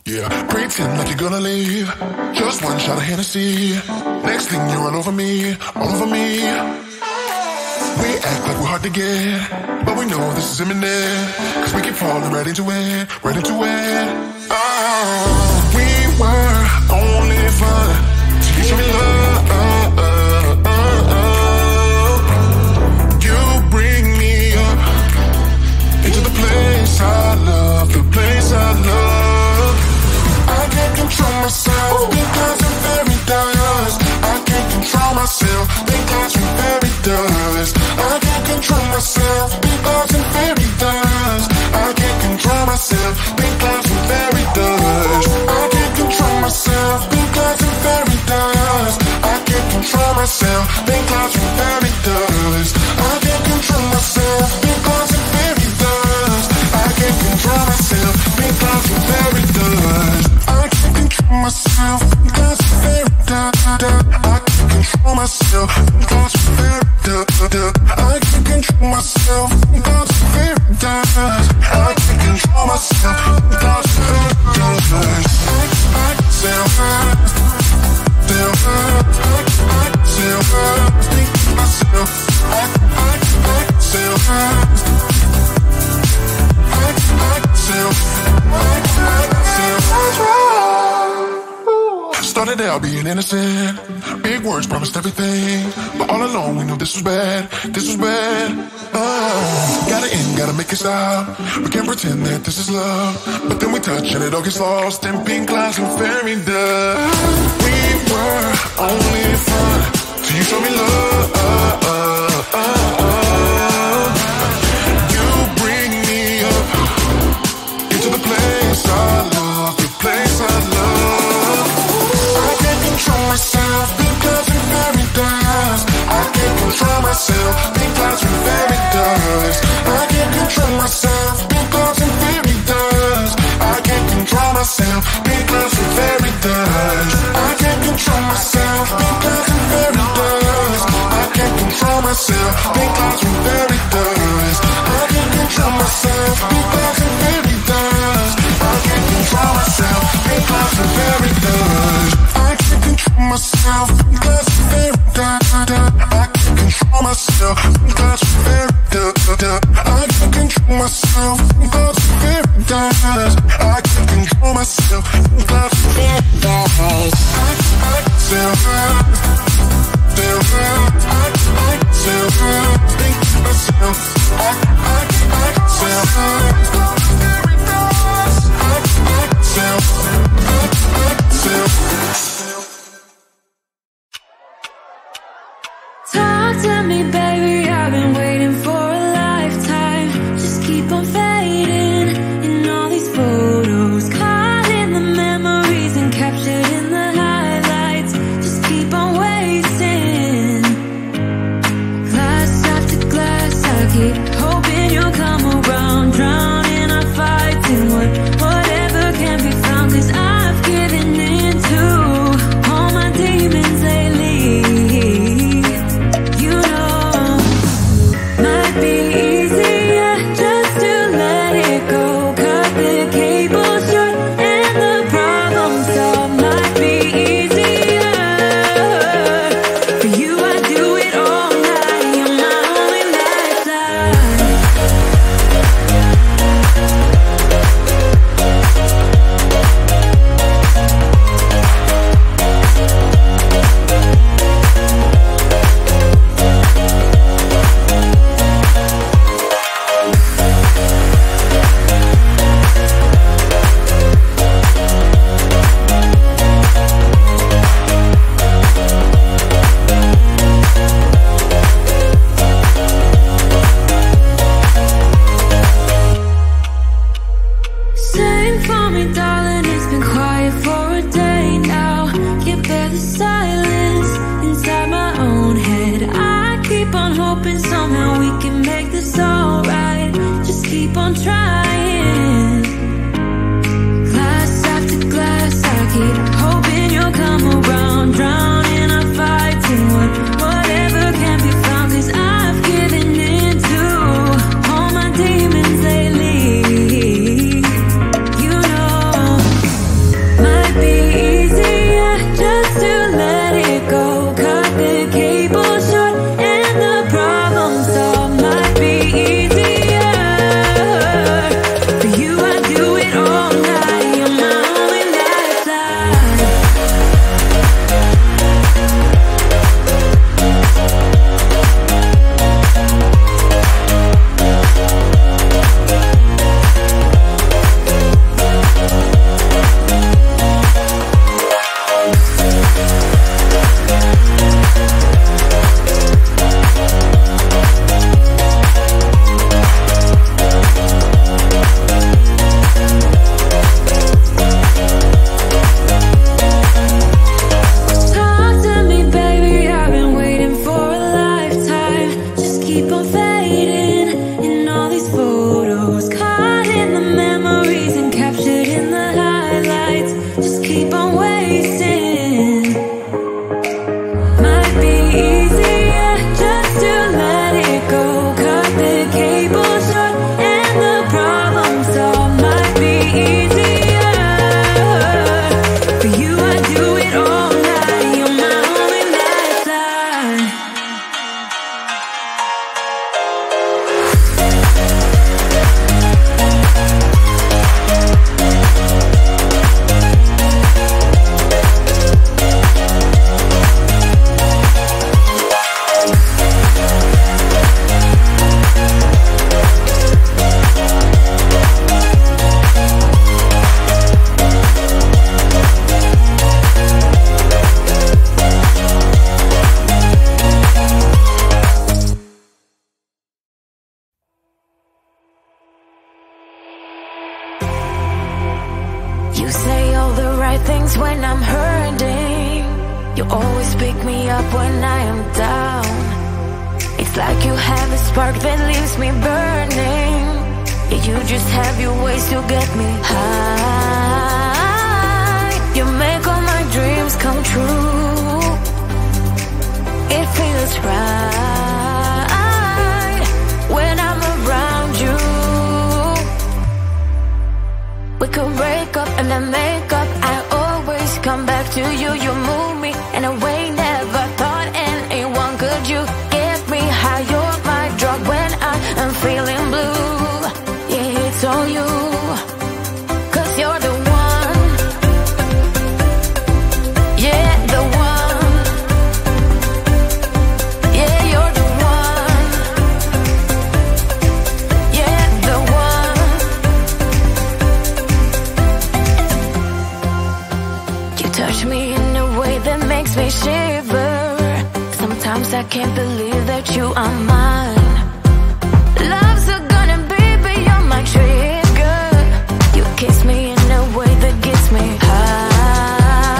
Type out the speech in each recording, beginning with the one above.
Yeah, pretend like you're gonna leave. Just one shot of Hennessy. Next thing you're all over me, all over me. We act like we're hard to get, but we know this is imminent. Cause we keep falling right into it, right into it. Oh, we were only fun till you show me love. You bring me up into the place I love, the place I love. I can't control myself because I'm very dust. I can't control myself because I'm very dust. I can't control myself because I'm very dust. I can't control myself because I'm very dust. I can't control myself because I'm very dust. I can't control myself because I'm very dust. I can't control myself because I'm very dust. I can't control myself because I'm very dust. I can't control myself because I'm very dust. I can't control myself because I'm very dust. I can't control myself because I'm very dust. I can't control myself because I'm very dust. I can self-hurt, self-hurt, self-hurt, think to myself. I can self-hurt, I can self-hurt. Started out being innocent, big words promised everything, but all along we knew this was bad, this was bad. Gotta end, gotta make it stop. We can't pretend that this is love, but then we touch and it all gets lost in pink clouds and fairy dust. We were only fun till you show me love. You bring me up into the place I love, the place I love. I can't control myself because I'm very dust. I can't control myself because I'm very dust. I can't control myself because I'm very dust. I can't control myself because I'm very dust. I can't control myself because I'm very dust. I can't control myself because I'm very dust. I can't control myself because I'm very dust. I can't control myself because I'm very dust. I can't control myself because I'm very dust. I can't control myself because I'm very dust. I can't control myself because I'm very dust. I can't control myself because I'm very dust. I can self-hurt, self-hurt, I can self-hurt, think to myself. I can self-hurt, very dust. I can self-hurt, self-hurt. right things when I'm hurting. You always pick me up when I am down. It's like you have a spark that leaves me burning. Yeah, you just have your ways to get me high. You make all my dreams come true. It feels right when I'm around you. We could break up and then make up. I always come back to you. You move me in a way never thought anyone could. You get me high. You're my drug when I am feeling blue. Yeah, it's all you, 'cause you're the one. Yeah, the one. Yeah, you're the one. Yeah, the one. You touch me in a way that makes me shiver. Sometimes I can't believe that you are mine. Love's gonna be beyond my trigger. You kiss me in a way that gets me high.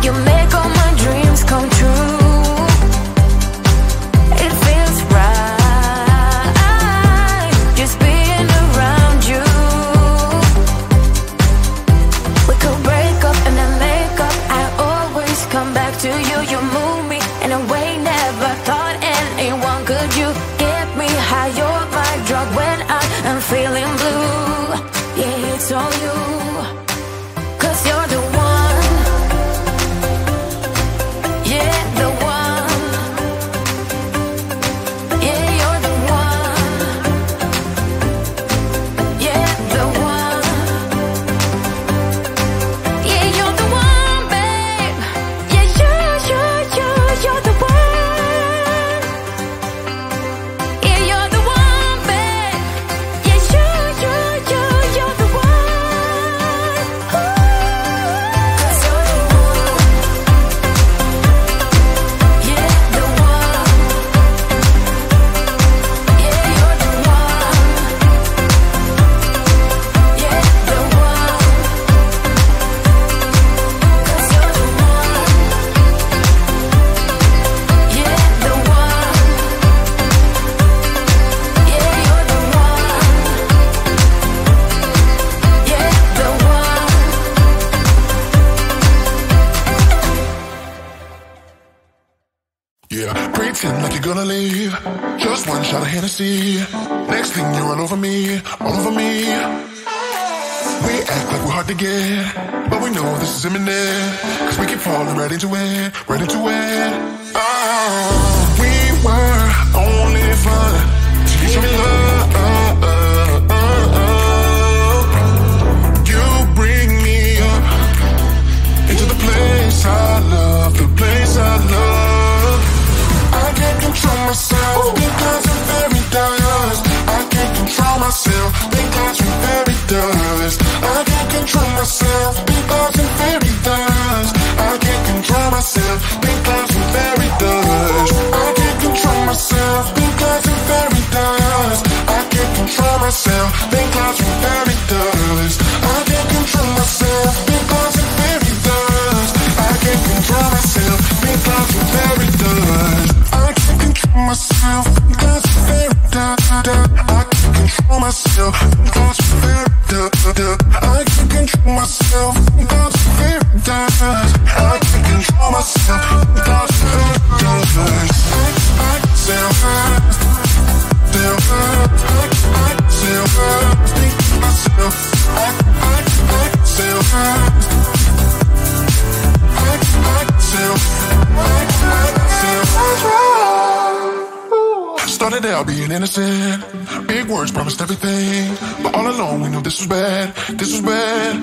You make all my dreams come true. It feels right just being around you. We could break up and then make up. I always come back to you. You move me in a way never thought anyone could. You get me high. You're my drug when I am feeling blue. Yeah, it's all you, 'cause you're the one. Yeah, the one. Yeah, you're the one. Yeah, the one. Yeah, you're the one, babe. Yeah, you're the one. Yeah, you're the one, babe. Yeah, you're the one. Ooh. 'Cause you're the one. Yeah, the one. Yeah, you're the one. Yeah, the one. 'Cause you're the one. Yeah, the one. Yeah, you're the one. Yeah, the one. Yeah, pretend like you're gonna leave. Just one shot of Hennessy. Next thing you're all over me, all over me. We act like we're hard to get, but we know this is imminent. 'Cause we keep falling right into it, right into it. Oh, we were only fun till you show me love. You bring me up into the place I love, the place I love. I can't control myself because I'm very dust. I can't control myself because I'm very dust. I can't control myself because I'm very dust. I can't control myself because I'm very dust. I can't control myself because I'm very dust. I can't control myself because I'm very dust. I can't control myself because I'm very dust. I can't control myself because I'm very dust. I can't control myself because I'm very dust. I can't control myself because I'm very dust. I can't control myself because I'm very dust. I can't control myself because I'm very dust. I can self hurt, self hurt. I can self hurt, think to myself. I can self hurt. I can self Started out being innocent. Big words promised everything, but all along we knew this was bad. This was bad.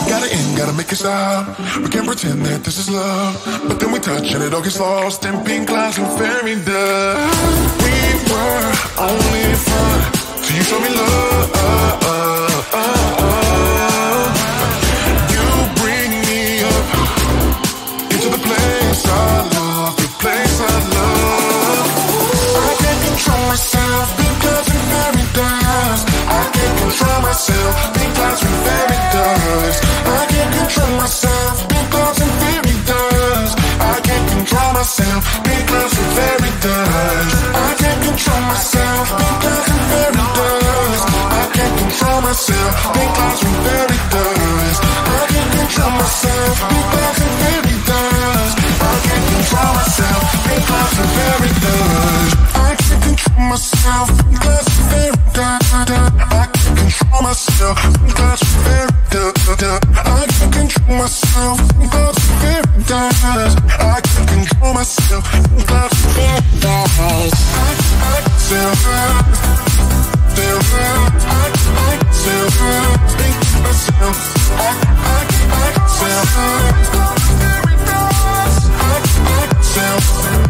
Gotta end, gotta make it stop. We can't pretend that this is love, but then we touch and it all gets lost in pink clouds and fairy dust. We were only fun till you show me love. You bring me up into the place I love, the place I love. I can't control myself because I'm very dust. I can't control myself because I'm very dust. I control myself because I'm very dust. I can't control myself because I'm very dust. I can't control myself because I'm very dust. I can't control myself because I'm very dust. I can't control myself because I'm very dust. I can't control myself because I'm very dust. I can't control myself because I'm very dust. I can't control myself because I'm very dust. I can't control myself because I'm very dust. I can't control myself because I'm very dust. I